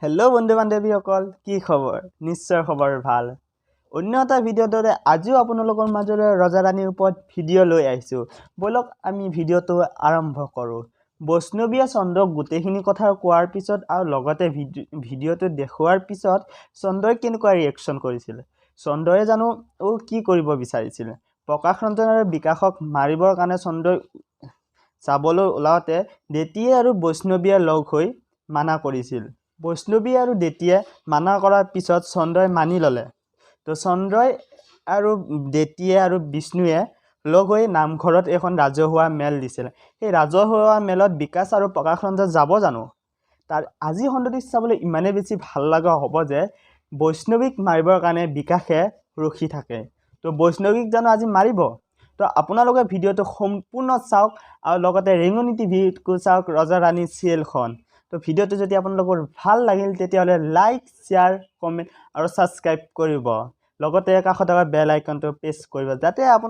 Hello' বন্ধু বান্ধৱীসকল, কি খবৰ? নিশ্চয় খবৰ ভাল। অন্য এটা ভিডিঅ'ৰ দৰে আজিও আপোনালোকৰ মাজলৈ ৰজা ৰাণীৰ ওপৰত ভিডিঅ' লৈ আহিছোঁ। বলক আমি ভিডিঅ'টো আৰম্ভ কৰোঁ। বৈষ্ণৱীয়ে চন্দ্ৰক গোটেইখিনি কথা কোৱাৰ পিছত আৰু লগতে ভিডিঅ'টো দেখুৱাৰ পিছত চন্দ্ৰই কেনেকুৱা ৰিয়েকশ্যন কৰিছিল? চন্দ্ৰই জানো কি কৰিব বিচাৰিছিল? প্ৰকাশ ৰঞ্জন আৰু বিকাশক মাৰিবৰ কাৰণে চন্দ্ৰই চাবলৈ ওলাওঁতে দেতিয়ে আৰু বৈষ্ণৱীয়ে লগ হৈ মানা কৰিছিল। বৈষ্ণৱী আৰু দেতিয়ে মানা কৰাৰ পিছত চন্দ্ৰই মানি ল'লে। তো চন্দ্ৰই আৰু দেতিয়ে আৰু বিষ্ণুৱে লগ হৈ নামঘৰত এখন ৰাজহুৱা মেল দিছিল। সেই ৰাজহুৱা মেলত বিকাশ আৰু প্ৰকাশ ৰঞ্জন যাব জানো? তাৰ আজি সন্দৰ্ভত চাবলৈ ইমানেই বেছি ভাল লগা হ'ব যে বৈষ্ণৱীক মাৰিবৰ কাৰণে বিকাশে ৰখি থাকে। তো বৈষ্ণৱীক জানো আজি মাৰিব? তো আপোনালোকে ভিডিঅ'টো সম্পূৰ্ণ চাওক আৰু লগতে ৰেঙনি টিভিকো চাওক, ৰজা ৰাণী চিৰিয়েলখন। তো ভিডিঅ'টো যদি আপোনালোকৰ ভাল লাগিল তেতিয়াহ'লে লাইক, শ্বেয়াৰ, কমেণ্ট আৰু ছাবস্ক্ৰাইব কৰিব। লগতে কাষত থকা বেল আইকনটো প্ৰেছ কৰিব যাতে